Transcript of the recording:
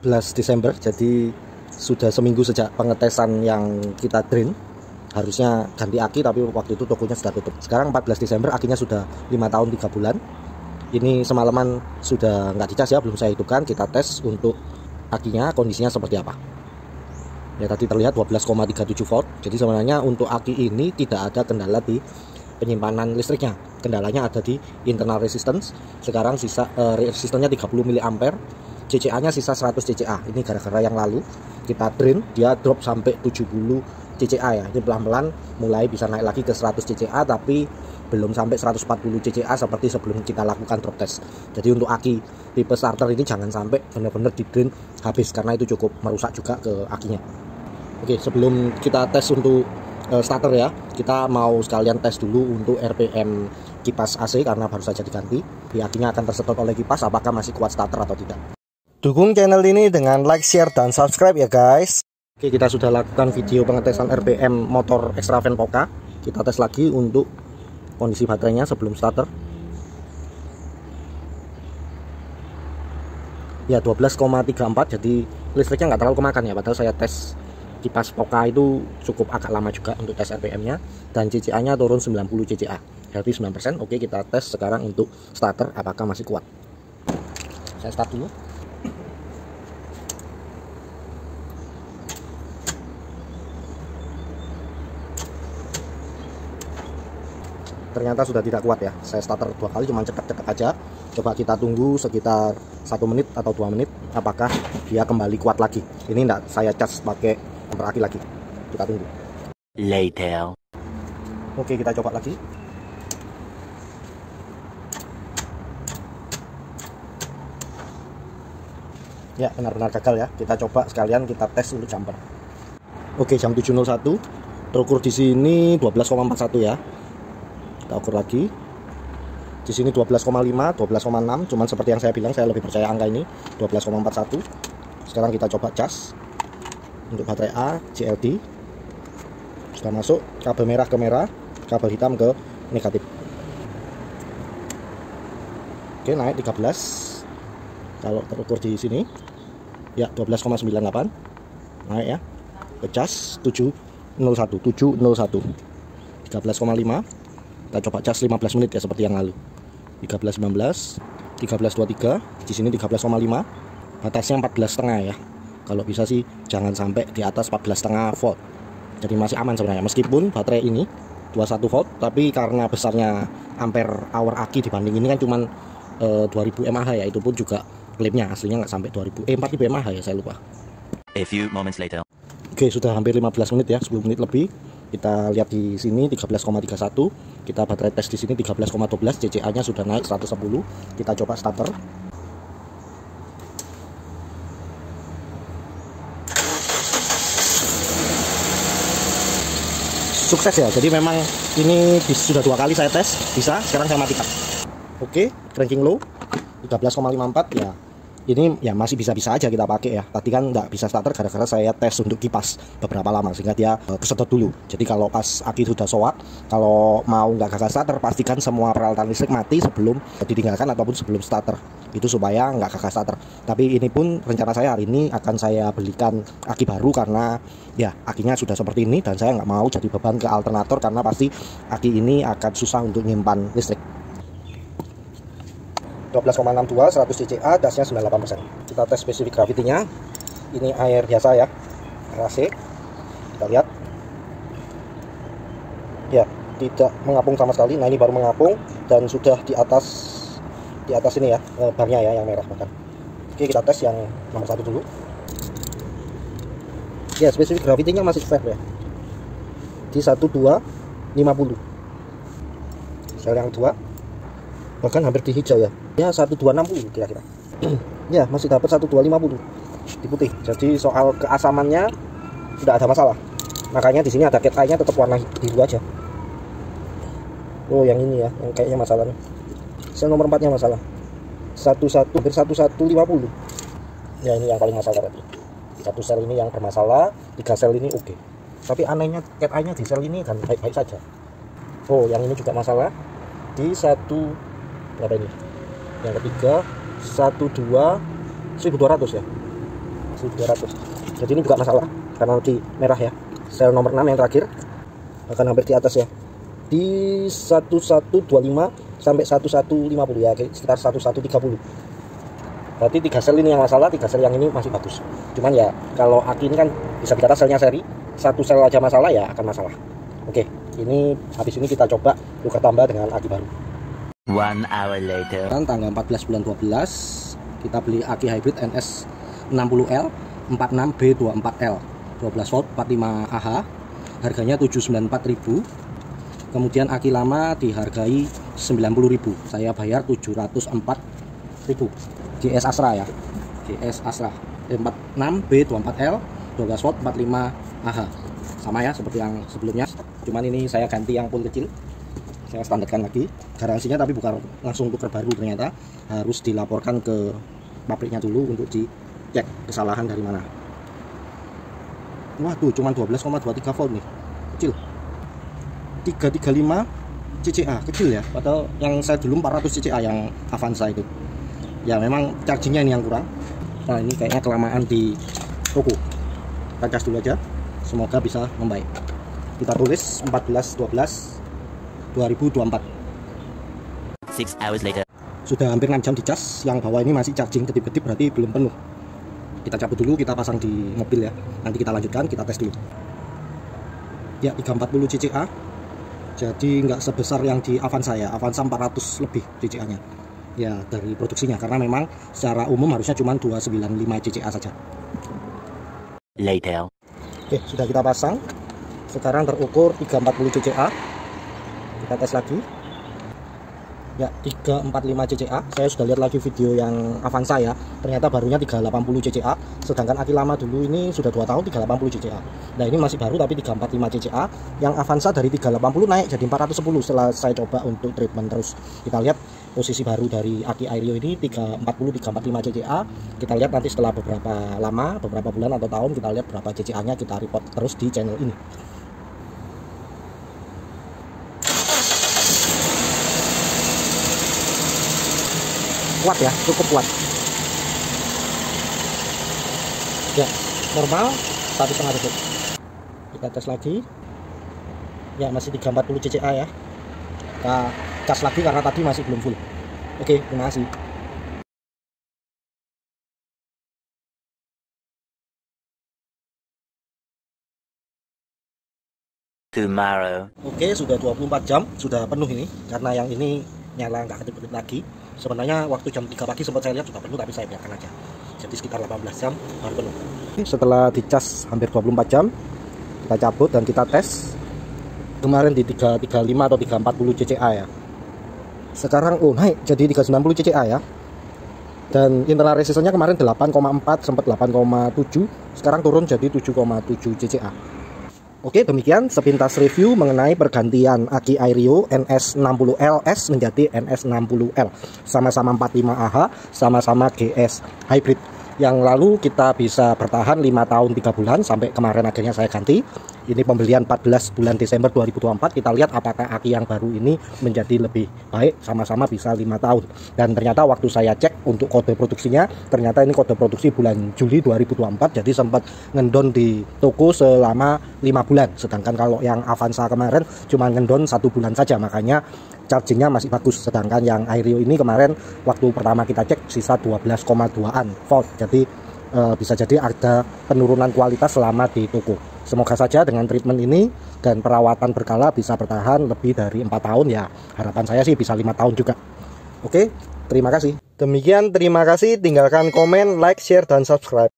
11 Desember, jadi sudah seminggu sejak pengetesan yang kita drain. Harusnya ganti aki, tapi waktu itu tokonya sudah tutup. Sekarang 14 Desember, akinya sudah 5 tahun 3 bulan. Ini semalaman sudah nggak dicas ya, belum saya hidupkan. Kita tes untuk akinya kondisinya seperti apa. Ya, tadi terlihat 12,37 volt. Jadi sebenarnya untuk aki ini tidak ada kendala di penyimpanan listriknya. Kendalanya ada di internal resistance. Sekarang sisa resistannya 30 mA, CCA-nya sisa 100 CCA. Ini gara-gara yang lalu kita drain, dia drop sampai 70 CCA ya. Ini pelan-pelan mulai bisa naik lagi ke 100 CCA, tapi belum sampai 140 CCA seperti sebelum kita lakukan drop test. Jadi untuk aki tipe starter ini jangan sampai benar-benar di drain habis, karena itu cukup merusak juga ke akinya. Oke, sebelum kita tes untuk starter ya, kita mau sekalian tes dulu untuk RPM kipas AC karena baru saja diganti. Di akinya akan tersedot oleh kipas apakah masih kuat starter atau tidak. Dukung channel ini dengan like, share, dan subscribe ya guys. Oke, kita sudah lakukan video pengetesan RPM motor Extravan Poca. Kita tes lagi untuk kondisi baterainya sebelum starter. Ya, 12,34, jadi listriknya nggak terlalu kemakan ya, padahal saya tes kipas Poca itu cukup agak lama juga untuk tes RPM-nya, dan CCA-nya turun 90 CCA, berarti 9%. Oke, kita tes sekarang untuk starter apakah masih kuat. Saya start dulu. Ternyata sudah tidak kuat ya. Saya starter 2 kali cuma cetek-cetek aja. Coba kita tunggu sekitar 1 menit atau 2 menit apakah dia kembali kuat lagi. Ini enggak saya cas pakai bumper aki lagi. Kita tunggu. Later. Oke, kita coba lagi. Ya, benar-benar gagal ya. Kita coba sekalian kita tes untuk jumper. Oke, jam 7.01. Terukur di sini 12,41 ya. Kita ukur lagi. Di sini 12,5, 12,6. Cuman seperti yang saya bilang, saya lebih percaya angka ini 12,41. Sekarang kita coba cas untuk baterai A, GLD. Sudah masuk, kabel merah ke merah, kabel hitam ke negatif. Oke, naik 13. Kalau terukur di sini ya 12,98. Naik ya. Ke cas 701, 13,5. Kita coba cas 15 menit ya seperti yang lalu. 13.19, 13.23, di sini 13,5. Batasnya 14,5 ya. Kalau bisa sih jangan sampai di atas 14,5 volt. Jadi masih aman sebenarnya, meskipun baterai ini 21 volt, tapi karena besarnya ampere hour aki dibanding ini kan cuman 2000 mAh ya, itu pun juga klaimnya aslinya nggak sampai 4000 mAh ya, saya lupa. A few moments later. Oke, sudah hampir 15 menit ya, 10 menit lebih. Kita lihat di sini 13,31. Kita baterai tes di sini 13,12. CCA-nya sudah naik 110. Kita coba starter. Sukses ya. Jadi memang ini sudah 2 kali saya tes, bisa. Sekarang saya matikan. Oke, cranking low 13,54 ya. Ini ya masih bisa-bisa aja kita pakai ya. Tadi kan nggak bisa starter gara-gara saya tes untuk kipas beberapa lama sehingga dia kesedot dulu. Jadi kalau pas aki sudah soak, kalau mau nggak gagal starter, pastikan semua peralatan listrik mati sebelum ditinggalkan ataupun sebelum starter. Itu supaya nggak gagal starter. Tapi ini pun rencana saya hari ini akan saya belikan aki baru karena ya akinya sudah seperti ini, dan saya nggak mau jadi beban ke alternator karena pasti aki ini akan susah untuk nyimpan listrik. 12,62, 100 CCA, dasnya 98%. Kita tes spesifik gravity-nya. Ini air biasa ya, air AC. Kita lihat. Ya, tidak mengapung sama sekali. Nah, ini baru mengapung dan sudah di atas ini ya, barnya ya yang merah bahkan. Oke, kita tes yang nomor 1 dulu. Ya, spesifik gravity-nya masih fair ya. Di 1250. Sel yang 2 bahkan hampir di hijau ya. Ya 1260 kira-kira. Ya masih dapat 1250 di putih. Jadi soal keasamannya tidak ada masalah. Makanya di sini ada cat eye-nya tetap warna biru aja. Oh yang ini ya, yang kayaknya masalahnya. Sel nomor 4-nya masalah. Hampir 1150. Ya ini yang paling masalah tadi. Satu sel ini yang bermasalah, 3 sel ini oke. Tapi anehnya cat eye-nya di sel ini kan baik-baik saja. Oh yang ini juga masalah di berapa ini? Yang ketiga 12.200 ya. 1200. Jadi ini juga masalah karena di merah ya, sel nomor 6 yang terakhir akan hampir di atas ya, di 1125 sampai 1150 ya, sekitar 1130. Berarti 3 sel ini yang masalah, 3 sel yang ini masih bagus. Cuman ya kalau aki ini kan bisa dikata selnya seri, 1 sel aja masalah ya akan masalah. Oke, ini habis ini kita coba tukar tambah dengan aki baru. 1 hour later. Kan tanggal 14 bulan 12 kita beli aki hybrid NS 60L 46B24L 12 volt 45 Ah, harganya 794.000. Kemudian aki lama dihargai 90.000, saya bayar 704.000. GS Astra ya, GS Astra 46B24L 12 volt 45 Ah, sama ya seperti yang sebelumnya, cuman ini saya ganti yang pun kecil, saya standarkan lagi. Garansinya tapi bukan langsung tukar baru, ternyata harus dilaporkan ke pabriknya dulu untuk dicek kesalahan dari mana. Wah tuh cuman 12,23 volt nih, kecil. 335 CCA kecil ya, padahal yang saya dulu 400 CCA yang Avanza itu. Ya memang chargingnya ini yang kurang. Nah ini kayaknya kelamaan di toko. Kita cas dulu aja, semoga bisa membaik. Kita tulis 14/12/2024. 6 hours later. Sudah hampir 6 jam dicas, yang bawah ini masih charging kedip-kedip, berarti belum penuh. Kita cabut dulu, kita pasang di mobil ya, nanti kita lanjutkan, kita tes dulu. Ya 340 CCA, jadi nggak sebesar yang di Avanza ya, Avanza 400 lebih CCA nya ya dari produksinya, karena memang secara umum harusnya cuma 295 CCA saja. Later. Oke, sudah kita pasang, sekarang terukur 340 CCA, kita tes lagi. Ya 345 CCA, saya sudah lihat lagi video yang Avanza ya, ternyata barunya 380 CCA, sedangkan aki lama dulu ini sudah 2 tahun 380 CCA. Nah ini masih baru tapi 345 CCA, yang Avanza dari 380 naik jadi 410 setelah saya coba untuk treatment terus. Kita lihat posisi baru dari aki Aerio ini 340 345 CCA. Kita lihat nanti setelah beberapa lama, beberapa bulan atau tahun, kita lihat berapa CCA nya, kita report terus di channel ini. Kuat ya, cukup kuat ya, normal 1,5 detik. Kita tes lagi ya, masih 340 CCA ya, kita cas lagi karena tadi masih belum full. Oke, terima kasih. Tomorrow. Oke, sudah 24 jam sudah penuh ini, karena yang ini nyala nggak kedip-kedip lagi. Sebenarnya waktu jam 3 pagi sempat saya lihat sudah penuh, tapi saya biarkan aja, jadi sekitar 18 jam baru penuh. Setelah dicas hampir 24 jam, kita cabut dan kita tes. Kemarin di 335 atau 340 CCA ya, sekarang naik jadi 390 CCA ya. Dan internal resistannya kemarin 8,4 sempat 8,7, sekarang turun jadi 7,7 CCA. Oke, demikian sepintas review mengenai pergantian aki Aerio NS60LS menjadi NS60L, sama-sama 45 Ah, sama-sama GS hybrid. Yang lalu kita bisa bertahan 5 tahun 3 bulan sampai kemarin akhirnya saya ganti. Ini pembelian 14 bulan Desember 2024. Kita lihat apakah aki yang baru ini menjadi lebih baik, sama-sama bisa 5 tahun. Dan ternyata waktu saya cek untuk kode produksinya, ternyata ini kode produksi bulan Juli 2024, jadi sempat ngendon di toko selama 5 bulan. Sedangkan kalau yang Avanza kemarin cuma ngendon 1 bulan saja, makanya chargingnya masih bagus. Sedangkan yang Aerio ini kemarin waktu pertama kita cek sisa 12,2an volt, jadi bisa jadi ada penurunan kualitas selama di toko. Semoga saja dengan treatment ini dan perawatan berkala bisa bertahan lebih dari 4 tahun ya. Harapan saya sih bisa 5 tahun juga. Oke, terima kasih. Demikian, terima kasih. Tinggalkan komen, like, share, dan subscribe.